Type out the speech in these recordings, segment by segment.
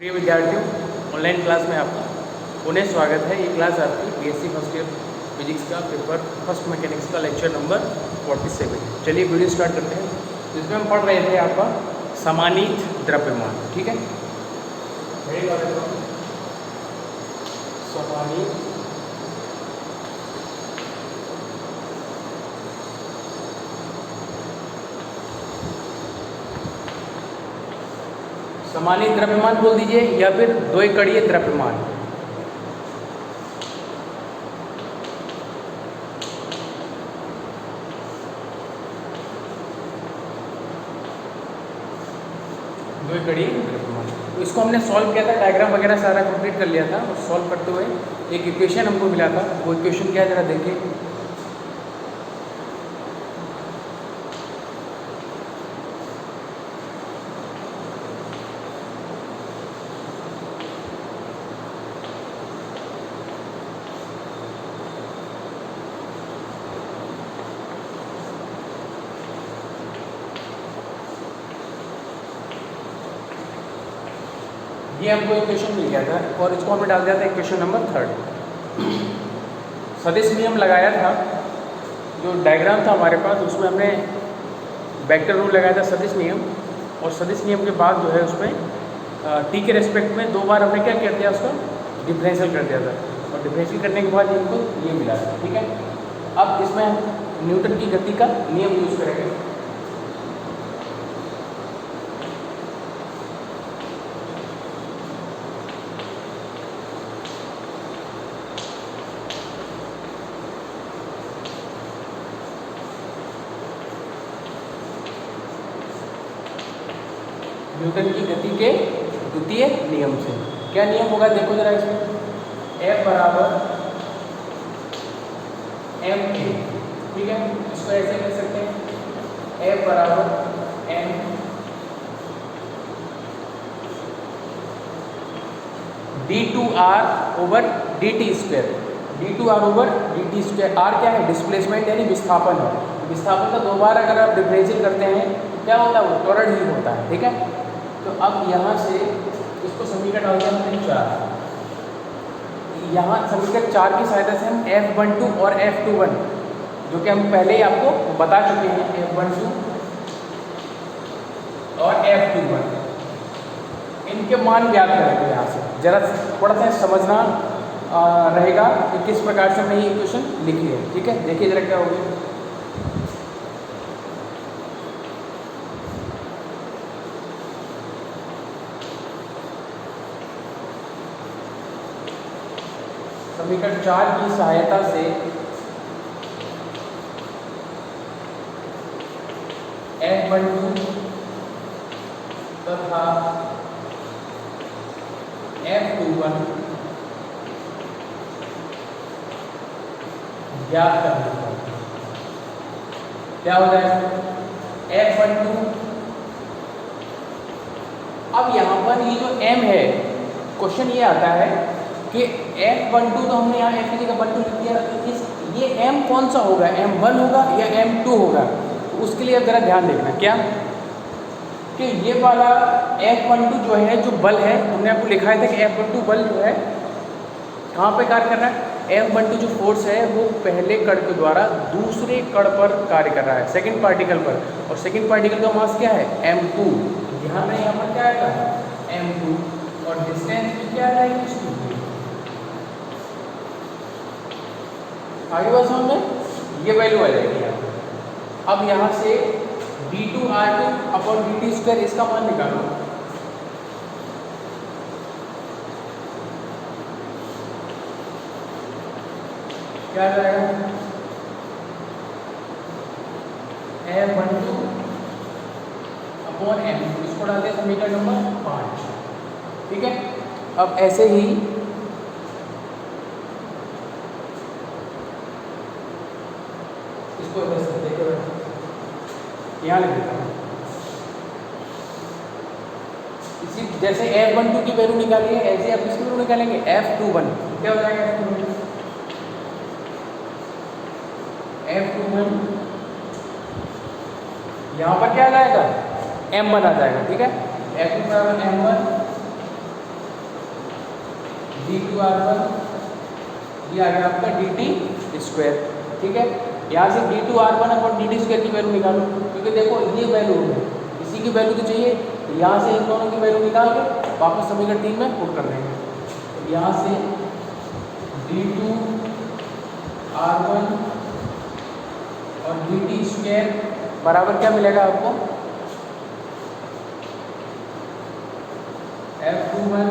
प्रिय विद्यार्थियों, online class में आपका पुनः स्वागत है। ये क्लास आपकी बीएससी फर्स्ट ईयर फिजिक्स का पेपर फर्स्ट मैकेनिक्स का लेक्चर नंबर 47। चलिए वीडियो स्टार्ट करते हैं। तो इसमें हम पढ़ रहे थे आपका समानीत द्रव्यमान। ठीक है, समानीत समानीत द्रव्यमान बोल दीजिए या फिर द्वैकड़ीय द्रव्यमान। द्वैकड़ीय द्रव्यमान, तो इसको हमने सॉल्व किया था, डायग्राम वगैरह सारा कंप्लीट कर लिया था और सॉल्व करते हुए एक इक्वेशन हमको मिला था। वो इक्वेशन क्या है जरा देखिए। ये हमको इक्वेशन मिल गया था और इसको हमने डाल दिया था इक्वेशन नंबर 3। सदिश नियम लगाया था, जो डायग्राम था हमारे पास उसमें हमने वेक्टर रूल लगाया था सदिश नियम, और सदिश नियम के बाद जो है उसमें टी के रेस्पेक्ट में दो बार हमने क्या कर दिया, उसका डिफरेंशियल कर दिया था, और डिफरेंशियल करने के बाद हमको ये मिला था। ठीक है, अब इसमें हम न्यूटन की गति का नियम यूज़ करेंगे। न्यूटन की गति के द्वितीय नियम से क्या नियम होगा देखो जरा इसमें। F बराबर ma, ठीक है, इसको ऐसे लिख सकते हैं F बराबर m d2r over dt square. d2r over dt square. r क्या है? डिस्प्लेसमेंट यानी विस्थापन है। विस्थापन का दो बार अगर आप डिफरेंशियल करते हैं क्या होता है? वो त्वरण ही होता है। ठीक है, तो अब यहाँ से इसको समीकरण डाल दिया हमने 4। यहाँ समीकरण 4 की सहायता से हम F12 और F21, जो कि हम पहले ही आपको बता चुके हैं, F12 और F21, इनके मान ज्ञात करेंगे। यहाँ से जरा थोड़ा सा समझना रहेगा कि किस प्रकार से हमने ये इक्वेशन लिखी है। ठीक है, देखिए जरा क्या होगी। समीकरण 4 की सहायता से F12 तथा F21 ज्ञात करना है। क्या हो जाएगा? F12, अब यहाँ पर ये जो m है, क्वेश्चन ये आता है कि F12 तो हमने यहाँ F की जगह 12 लिख दिया, तो ये m कौन सा होगा? m1 होगा या m2 होगा? तो उसके लिए अब जरा ध्यान देखना क्या कि ये वाला F12 जो है, जो बल है, हमने आपको लिखाया था कि F12 बल जो है कहाँ पे कार्य कर रहा है? F12 जो फोर्स है वो पहले कण के द्वारा दूसरे कण पर कार्य कर रहा है, सेकंड पार्टिकल पर, और सेकंड पार्टिकल का मास क्या है? m2। ध्यान में यहाँ पर क्या आएगा? m2, और डिस्टेंस भी क्या आएगी? आगे बात समझ में, ये वैल्यू आ जाएगी यहाँ पे। अब यहाँ से d2r2 अपॉन dt स्क्वायर, इसका मान निकालो। क्या जाएगा? F12 अपॉन m2, इसको डालते हैं समीकरण नंबर 5। ठीक है, अब ऐसे ही इसको देखो, यहाँ लिख देता हूँ। इसी जैसे F12 की वैल्यू निकाली है, ऐसे आप इसकी वैल्यू निकालेंगे। F21 क्या हो जाएगा? F21 यहाँ पर क्या आ जाएगा? m1 आ जाएगा। ठीक है, F2 बराबर m1 d2r1, ये आ गया आपका dt स्क्वायर। ठीक है, यहाँ से d2r1 अपॉन dt स्क्वायर की वैल्यू निकालो, क्योंकि देखो ये वैल्यू है, इसी की वैल्यू तो चाहिए। यहाँ से इन दोनों की वैल्यू निकाल के वापस समीकरण 3 में पुट कर देंगे। तो यहाँ से d2r1 और dt स्क्वायर बराबर क्या मिलेगा आपको, f21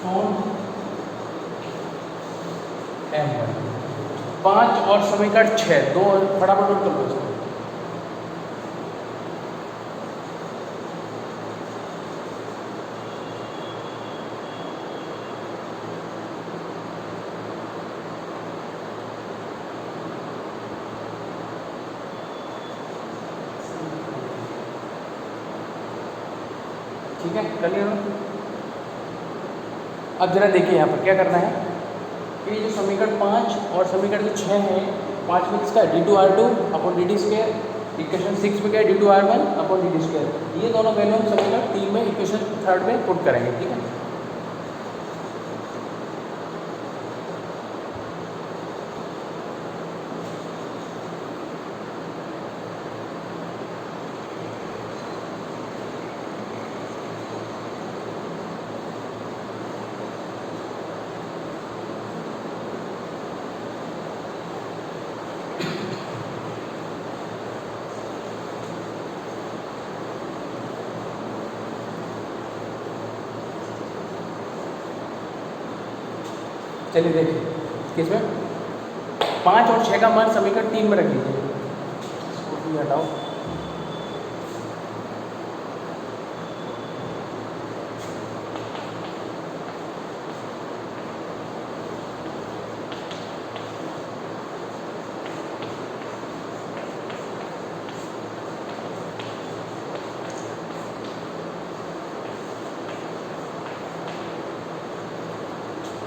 अपॉन m1। 5 और समीकरण 6, दो फटाफट नोट कर लो इसको। ठीक है, कर लिया ना। अब जरा देखिए यहाँ पर क्या करना है कि जो समीकरण 5 और समीकरण जो 6 है, 5 में किसका d2r2 upon dt square, equation 6 में क्या है d2r1 अपॉन dt स्क्वायर, ये दोनों वैल्यू हम समीकरण 3 में इक्वेशन 3 में पुट करेंगे। ठीक है, चलिए देखिए किसमें 5 और 6 का मान समीकरण 3 में रख लीजिए, इसको भी हटाओ।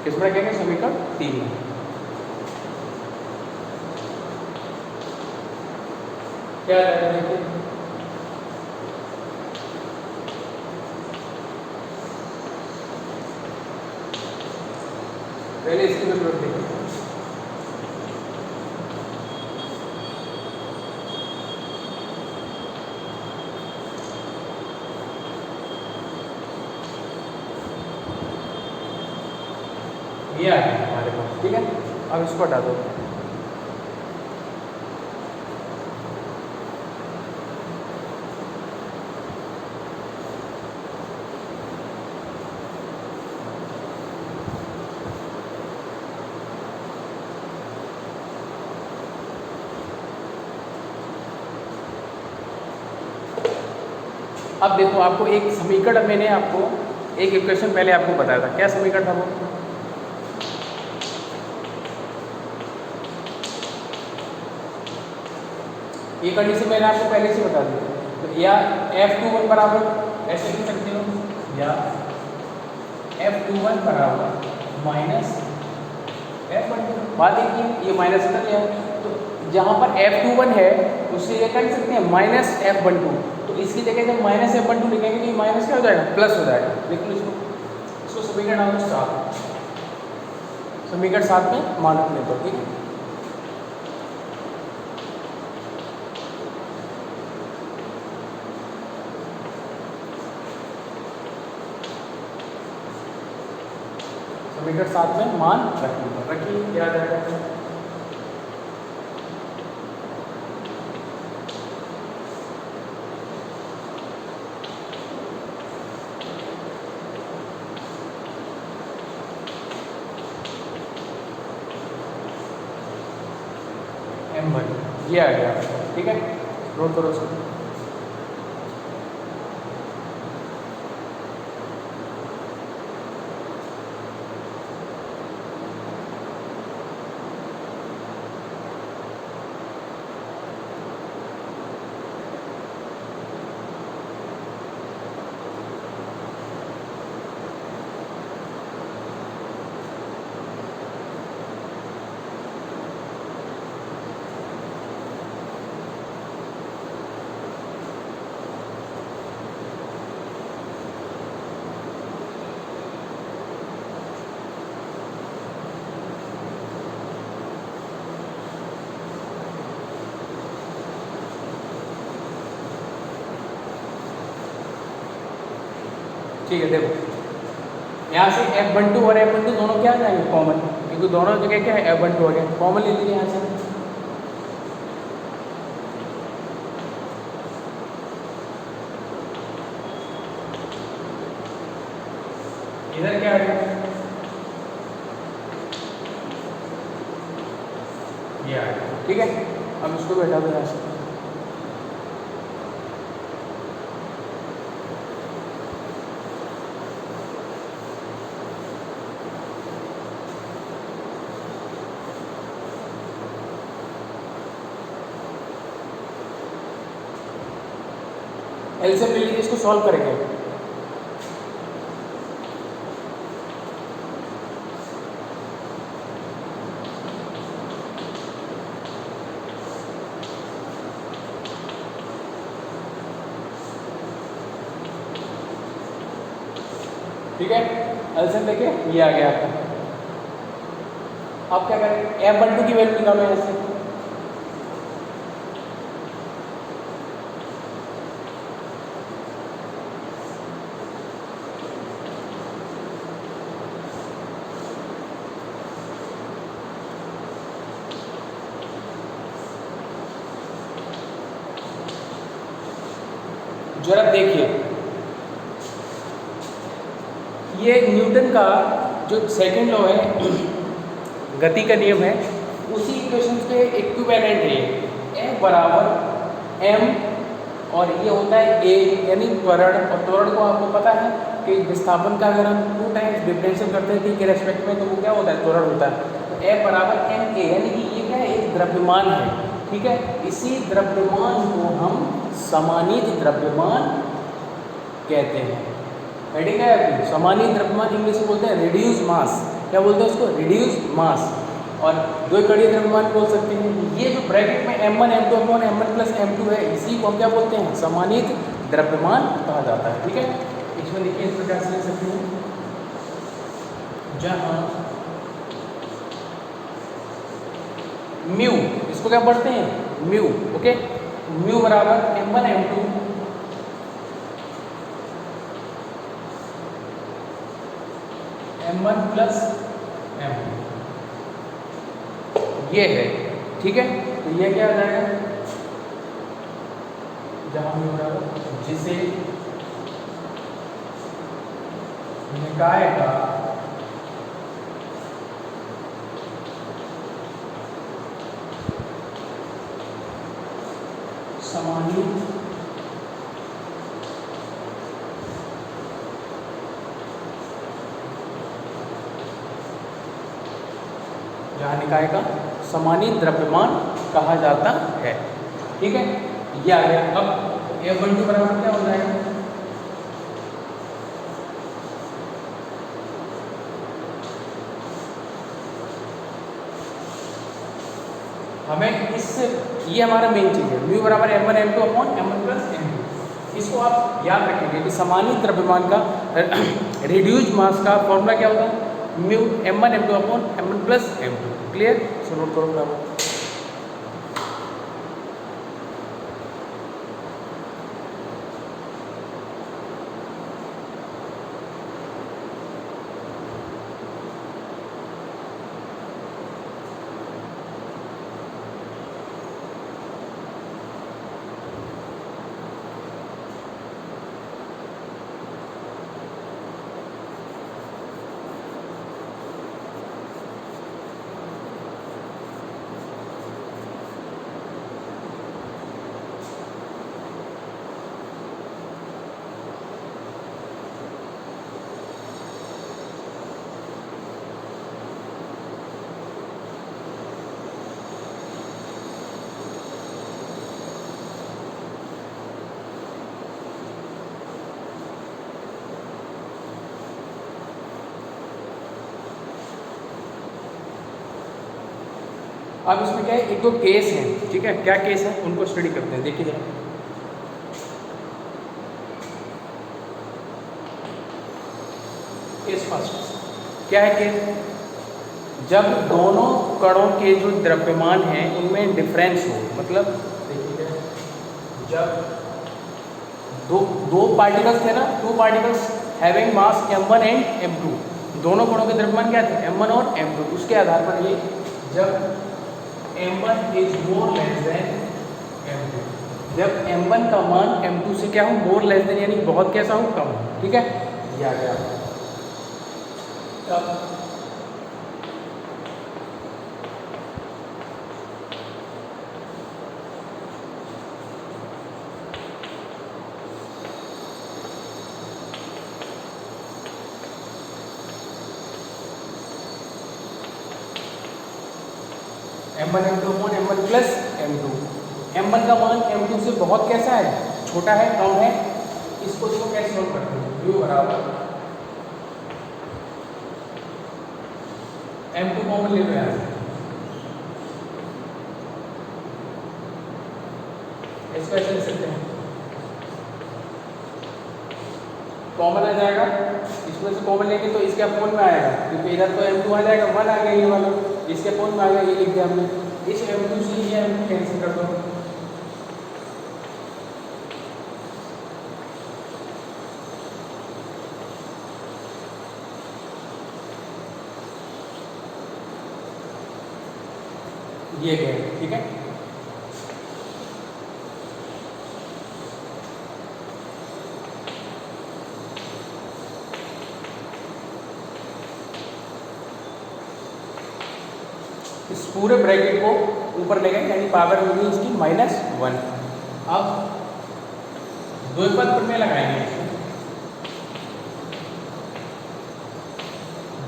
किसमें रखेंगे, समीकरण 3 में। क्या रहेगा देखिए, पहले इसकी वैल्यू रख देंगे, ये आ गया हमारे पास। ठीक है, अब इसको हटा दो। अब देखो आपको एक समीकरण, मैंने आपको एक इक्वेशन पहले आपको बताया था, क्या समीकरण था वो, ये कंडीशन मैंने आपको पहले से बता दी। तो या f21 बराबर ऐसे लिख सकते हो, या f21 बराबर माइनस f12। बात एक ही, ये माइनस कर लिया, तो जहाँ पर f21 है उससे ये कर सकते हैं माइनस f12, तो इसकी जगह जब माइनस f12 लिखेंगे तो ये माइनस क्या हो जाएगा, प्लस हो जाएगा। देख लो इसको समीकरण नंबर 7, समीकरण 7 में मान रखने को। ठीक है, समीकरण 7 में मान रखिए, क्या आ जाएगा, m1, ये आ गया। ठीक है, नोट करो इसको। ठीक है, देखो यहाँ से F12 और F12 दोनों क्या आ जाएंगे कॉमन, क्योंकि दोनों जगह क्या है F12 हो गया, कॉमन ले लीजिए यहाँ से। इधर क्या आ गया, ये आ गया। ठीक है, अब इसको बैठा दो यहाँ से। एलसीएम ले लीजिए, इसको सॉल्व करेंगे। ठीक है, एलसीएम लेके ये आ गया आपका। अब क्या करें, F12 की वैल्यू निकालो यहाँ से। जरा देखिए, ये न्यूटन का जो सेकंड लॉ है, गति का नियम है, उसी इक्वेशन के इक्विवेलेंट है ये। F बराबर m और ये होता है a, यानी त्वरण। और त्वरण को आपको पता है कि विस्थापन का अगर हम 2 टाइम्स डिफरेंशियल करते हैं t के रेस्पेक्ट में, तो वो क्या होता है, त्वरण होता है। तो F बराबर m a, यानी कि ये क्या है, एक द्रव्यमान है। ठीक है, इसी द्रव्यमान को हम समानीत द्रव्यमान कहते हैं। हेडिंग है आपकी, समानीत द्रव्यमान इंग्लिश में बोलते हैं रिड्यूस मास। क्या बोलते हैं उसको, रिड्यूस मास। और दो कड़िय द्रव्यमान बोल सकते हैं। ये जो ब्रैकेट में m1 m2 upon m1 plus m2 है, इसी को हम क्या बोलते हैं, समानीत द्रव्यमान कहा जाता है। ठीक है, इसमें देखिए इस प्रकार से लिख सकते हैं, जहाँ म्यू, इसको क्या पढ़ते हैं, म्यू। ओके, म्यू बराबर m1 m2 m1 plus m2, ये है। ठीक है, तो ये क्या आ जाएगा, जहां म्यू बराबर, जिसे निकाय का समानीत जहाँ निकाय का समानीत द्रव्यमान कहा जाता है। ठीक है, ये आ गया। अब F12 बराबर क्या हो जाएगा, हमें इससे, ये हमारा मेन चीज़ है, म्यू बराबर m1 m2 upon m1 plus m2। इसको आप याद रखेंगे कि समानीत द्रव्यमान का रिड्यूस्ड मास का फॉर्मूला क्या होता है, mu m1 m2 upon m1 plus m2। Clear, so note करो बराबर। अब इसमें क्या है, एक दो केस हैं। ठीक है, क्या केस है उनको स्टडी करते हैं। देखिए जरा, केस फर्स्ट क्या है, केस जब दोनों कणों के जो द्रव्यमान हैं उनमें डिफरेंस हो। मतलब देखिए, जब दो पार्टिकल्स थे ना, 2 particles having mass m1 and m2, दोनों कणों के द्रव्यमान क्या थे m1 और m2। उसके आधार पर ये जब m1 is more less than m2, जब m1 का मान m2 से क्या हो मोर लेस देन यानी बहुत कैसा हो कम हो, ठीक है, ये आ गया। तब m1 m2 upon m1 plus m2, m1 का मान m2 से बहुत कैसा है छोटा है कम है, इसको कैसे सोल्व करते हैं, u बराबर m2 कॉमन ले लो यहाँ से, इसको ऐसे लिख सकते हैं, कॉमन आ जाएगा, इसमें से कॉमन लेंगे तो इसके अपॉन में आएगा, क्योंकि इधर तो m2 आ जाएगा 1 आ गया ये वाला, इसके अपॉन में आ गया ये लिख दिया हमने, इस m2 से ये m2 कैंसिल कर दो, ये गए, ठीक है। इस पूरे ब्रैकेट को ऊपर ले गए यानी पावर होगी इसकी -1। अब द्विपद प्रमेय लगाएंगे,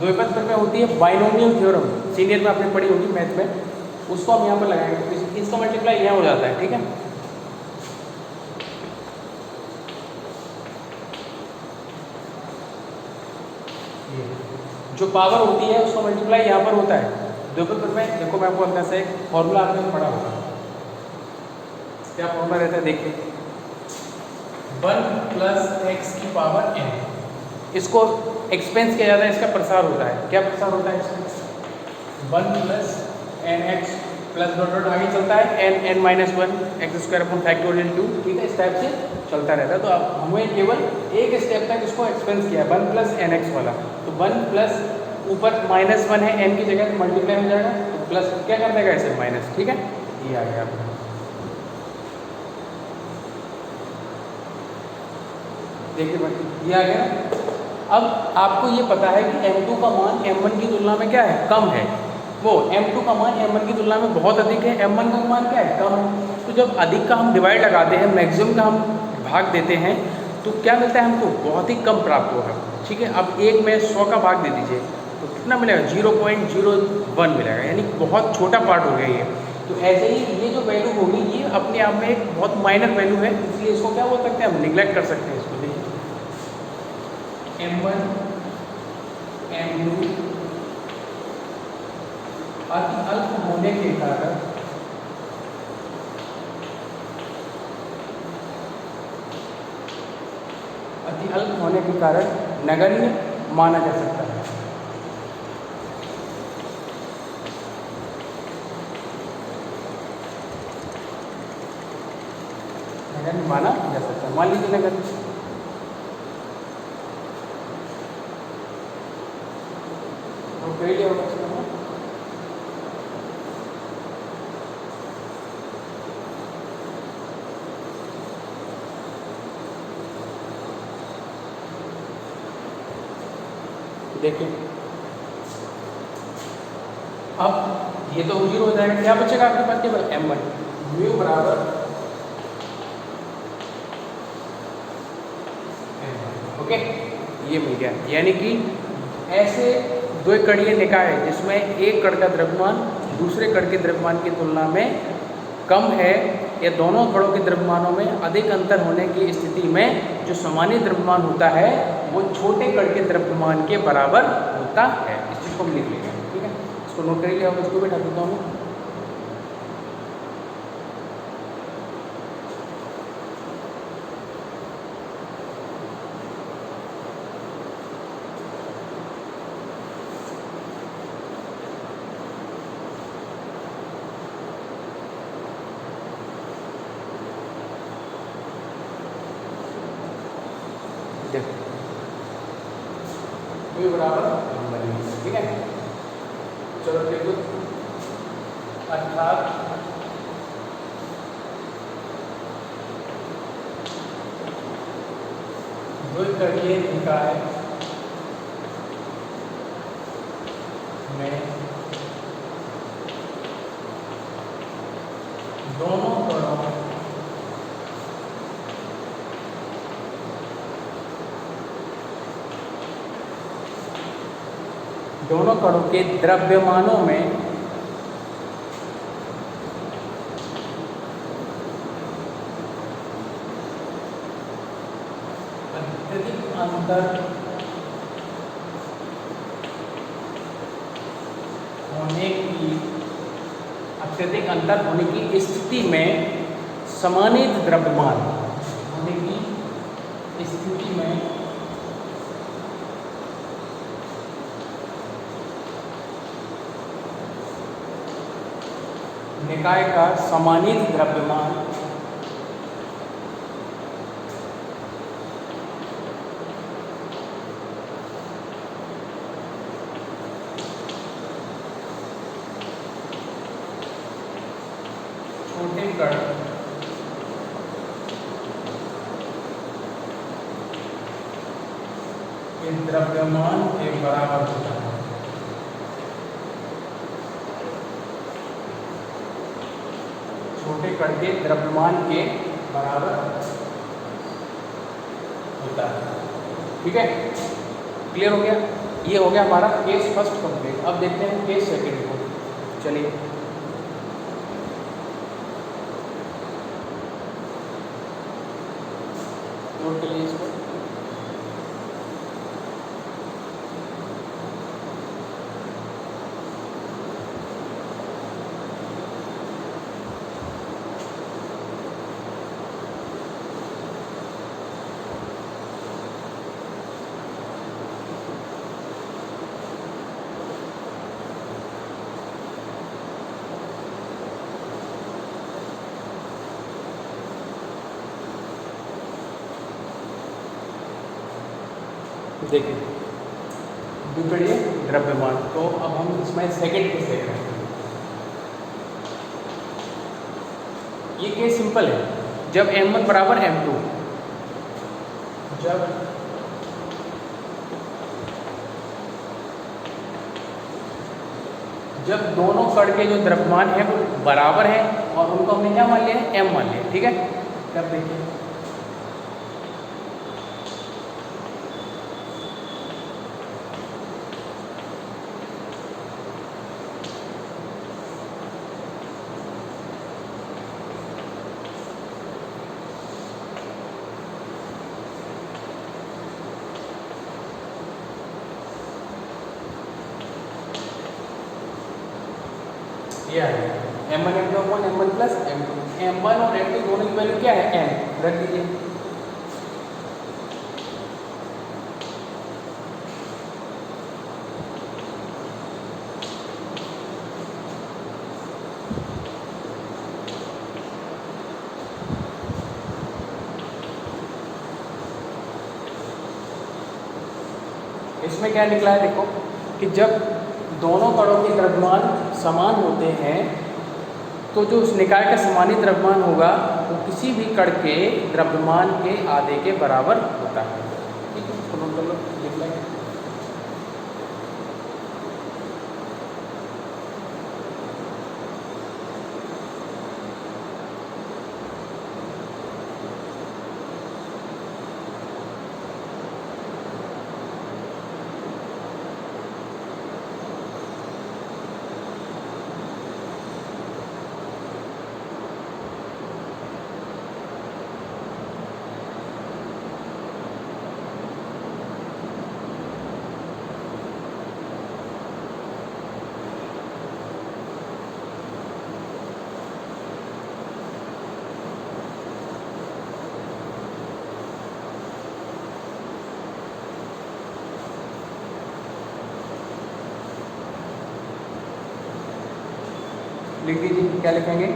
द्विपद प्रमेय होती है बाइनोमियल थ्योरम, सीनियर में आपने पढ़ी होगी मैथ में, उसको हम यहाँ पर लगाएंगे, इसका मल्टीप्लाई यहाँ हो जाता है, ठीक है। जो पावर होती है उसका मल्टीप्लाई यहाँ पर होता है द्विपद प्रमेय। देखो मैं आपको अपने से एक फॉर्मूला आपने पढ़ा होगा, क्या फॉर्मूला रहता है देखिए, 1 + x की पावर n, इसको एक्सपेंस किया जाता है, इसका प्रसार होता है, क्या प्रसार होता है इसका 1 + nx प्लस डॉट डॉट आगे चलता है n(n-1) x² 2, ठीक है, इस टाइप से चलता रहता है। तो अब हमें केवल एक स्टेप तक इसको एक्सपेंस किया 1 + nx वाला, तो 1 प्लस ऊपर -1 है n की जगह तो मल्टीप्लाई हो जाएगा, तो प्लस क्या कर देगा ऐसे माइनस, ठीक है, ये आ गया आपका। देखिए भाई ये आ गया। अब आपको ये पता है कि m2 का मान m1 की तुलना में क्या है कम है, वो m2 का मान m1 की तुलना में बहुत अधिक है, m1 का मान क्या है कम है। तो जब अधिक का हम डिवाइड लगाते हैं, मैक्सिमम का हम भाग देते हैं, तो क्या मिलता है हमको बहुत ही कम प्राप्त होगा, ठीक है। अब 1 में 100 का भाग दे दीजिए तो कितना मिलेगा 0.01 मिलेगा, यानी बहुत छोटा पार्ट हो गया ये। तो ऐसे ही ये जो वैल्यू होगी ये अपने आप में एक बहुत माइनर वैल्यू है, इसलिए इसको क्या बोल सकते हैं हम निगलेक्ट कर सकते हैं इसको। देखिए m1 m2 अति अल्प होने के कारण नगण्य माना जा सकता है, नगण्य माना जा सकता है। मान लीजिए नगण्य, तो कई लिया होगा देखिए। अब ये तो 0 हो जाएगा, क्या बचेगा आपके पास केवल m1, म्यू बराबर m1, ओके, ये मिल गया। यानी कि ऐसे दो कणीय निकाय जिसमें एक कण का द्रव्यमान दूसरे कण के द्रव्यमान की तुलना में कम है, या दोनों कणों के द्रव्यमानों में अधिक अंतर होने की स्थिति में जो सामान्य द्रव्यमान होता है वो छोटे कण के द्रव्यमान के बराबर होता है। इस चीज़ को हम लिख लेंगे, ठीक है, इसको नोट कर लिया, इसको बैठा देता हूँ। v बराबर m बनेगा। ठीक है, चलो देखो, अर्थात द्विकणीय निकाय में दोनों कणों के द्रव्यमानों में अत्यधिक अंतर होने की स्थिति में समानित द्रव्यमान होने की स्थिति में निकाय का समानित द्रव्यमान छोटे कण के द्रव्यमान के बराबर होता है। छोटे कण के द्रव्यमान के बराबर होता है। ठीक है, क्लियर हो गया? ये हो गया हमारा केस फर्स्ट कंप्लीट। अब देखते हैं केस सेकंड को। चलिए, नोट कर लीजिए इसको। देखिए, द्विकणीय द्रव्यमान, तो अब हम इसमें सेकंड केस देख रहे हैं। ये केस सिंपल है। जब m1 बराबर m2, जब दोनों कण के जो द्रव्यमान है वो बराबर है और उनको हमने क्या मान लिया है, m मान लिया। ठीक है, तब देखिए, ये आ गया m1 m2 upon m1 plus m2। m1 और m2 दोनों की वैल्यू क्या है, m रख दीजिए। इसमें क्या निकला है, देखो कि जब दोनों कणों के द्रव्यमान समान होते हैं तो जो उस निकाय का समानित द्रव्यमान होगा वो किसी भी कण के द्रव्यमान के आधे के बराबर होता है। ठीक है, तो मतलब लिख लेंगे। लिख दीजिए, क्या लिखेंगे,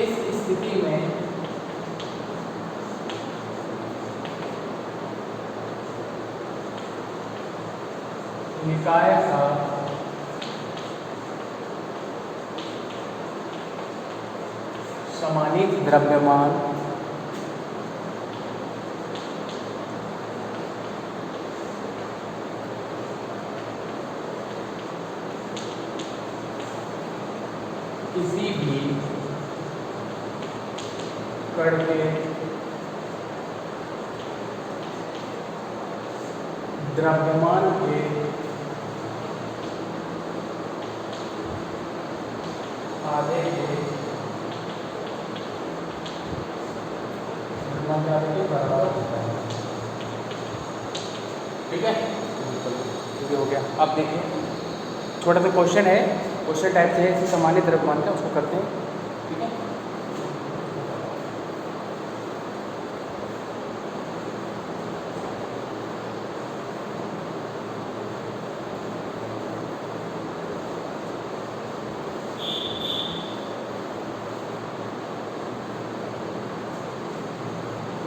इस स्थिति में निकाय का समानीत द्रव्यमान किसी भी कण के द्रव्यमान के आधे के बराबर होता है। ठीक है, ये हो गया। अब देखिए छोटा सा क्वेश्चन है, क्वेश्चन टाइप से है, सामान्य द्रव्यमान का, उसको करते हैं। ठीक है,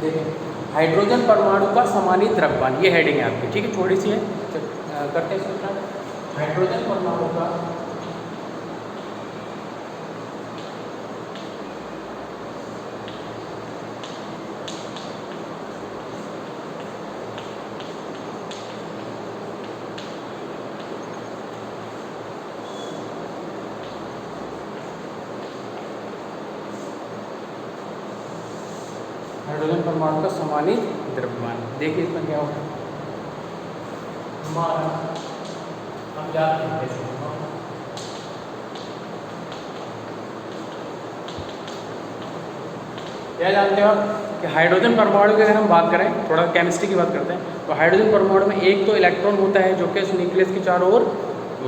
देखिए हाइड्रोजन परमाणु का समानीत द्रव्यमान, ये हेडिंग है आपकी। ठीक है, थोड़ी सी है, करते हैं इसको। हाइड्रोजन परमाणु का हाइड्रोजन परमाणु का समानीत द्रव्यमान, देखिए इसमें क्या होगा। हमारा हम जानते हैं कैसे होगा। क्या जानते हो आप कि हाइड्रोजन परमाणु की अगर हम बात करें, थोड़ा केमिस्ट्री की बात करते हैं, तो हाइड्रोजन परमाणु में एक तो इलेक्ट्रॉन होता है जो कि उस न्यूक्लियस के चारों ओर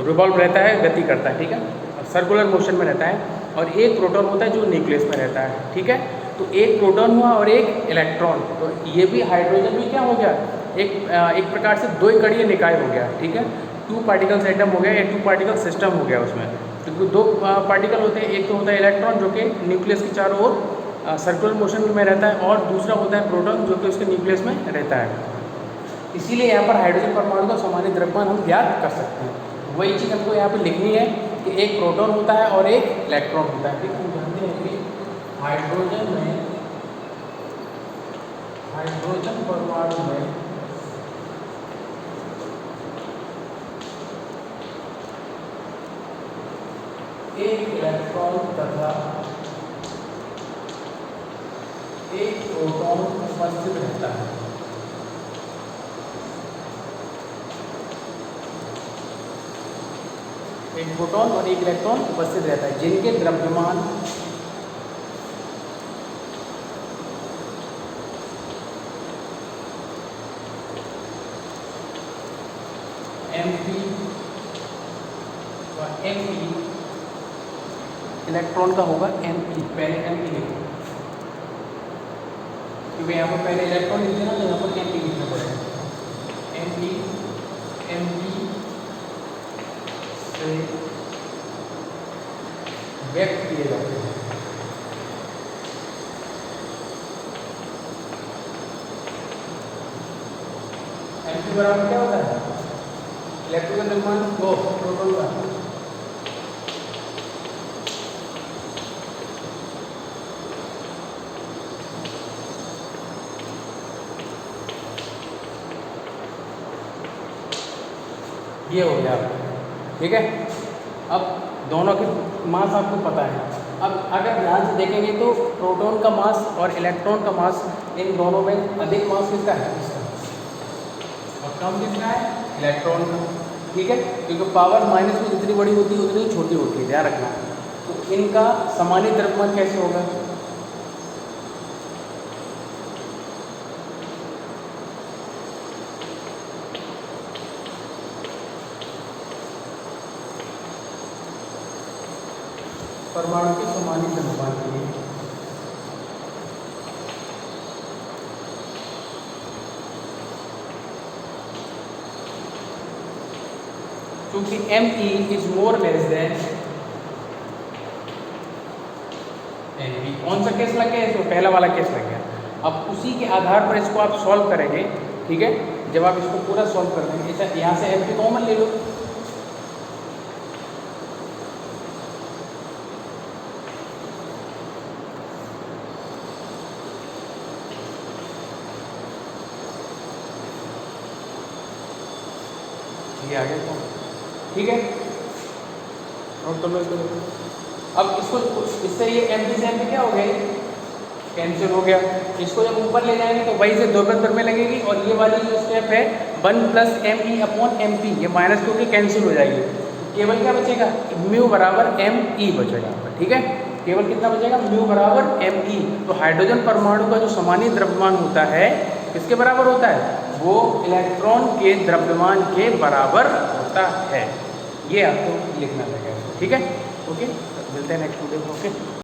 रिवॉल्व रहता है, गति करता है। ठीक है, और सर्कुलर मोशन में रहता है। और एक प्रोटॉन होता है जो न्यूक्लियस में रहता है। ठीक है, तो एक प्रोटॉन हुआ और एक इलेक्ट्रॉन, तो ये भी हाइड्रोजन भी क्या हो गया, एक प्रकार से दो कणीय निकाय हो गया। ठीक है, 2 पार्टिकल्स एटम हो गया या 2 पार्टिकल सिस्टम हो गया उसमें। तो 2 पार्टिकल होते हैं, एक तो होता है इलेक्ट्रॉन जो कि न्यूक्लियस के चारों ओर सर्कुलर मोशन में रहता है, और दूसरा होता है प्रोटॉन जो कि उसके न्यूक्लियस में रहता है। इसीलिए यहाँ पर हाइड्रोजन परमाणु का समानीत द्रव्यमान हम ज्ञात कर सकते हैं। वही चीज़ हमको यहाँ पर लिखनी है कि एक प्रोटॉन होता है और एक इलेक्ट्रॉन होता है। ठीक है, हम जानते हैं कि हाइड्रोजन परमाणु में एक इलेक्ट्रॉन तथा एक प्रोटॉन उपस्थित रहता है। एक प्रोटॉन और एक इलेक्ट्रॉन उपस्थित रहता है, जिनके द्रव्यमान mp व me, इलेक्ट्रॉन का होगा mp, पहले mp लिखो, क्योंकि यहाँ पर पहले इलेक्ट्रॉन लिखते ना, तो यहाँ पर mp लिखना पड़ेगा। mp से व्यक्त किए जाते हैं। mp बराबर क्या होता है, इलेक्ट्रॉन का द्रव्यमान वो प्रोटॉन का। ये हो गया। ठीक है, अब दोनों के मास आपको पता है। अब अगर ध्यान से देखेंगे तो प्रोटॉन का मास और इलेक्ट्रॉन का मास, इन दोनों में अधिक मास किसका है, इसका, और कम किसका है, इलेक्ट्रॉन का। ठीक है, क्योंकि पावर माइनस में जितनी बड़ी होती है उतनी छोटी होती है, ध्यान रखना। तो इनका समानीत द्रव्यमान कैसे होगा, परमाणु के समानीत द्रव्यमान के लिए क्योंकि Me is more less than Nb। कौन सा केस लग गया, इसमें पहला वाला केस लग गया। अब उसी के आधार पर इसको आप सॉल्व करेंगे। ठीक है, जब आप इसको पूरा सॉल्व कर देंगे, ऐसा यहाँ से m की कॉमन ले लो, ये आ गया, ठीक है, नोट कर लो इसको। अब इसको इससे ये m से m क्या हो गया, कैंसिल हो गया। इसको जब ऊपर ले जाएंगे तो वही से 2 बराबर में लगेगी, और ये वाली जो स्टेप है 1 plus M E upon M P, ये माइनस टू की कैंसिल हो जाएगी, केवल क्या बचेगा, म्यू बराबर एम ई बचेगा, ठीक है, केवल कितना बचेगा, म्यू बराबर एम ई। तो हाइड्रोजन परमाणु का जो समानीय द्रव्यमान होता है किसके बराबर होता है, वो इलेक्ट्रॉन के द्रव्यमान के बराबर होता है। ये आपको लिखना रहेगा, ठीक है, ओके, मिलते हैं नेक्स्ट वीडियो में, ओके।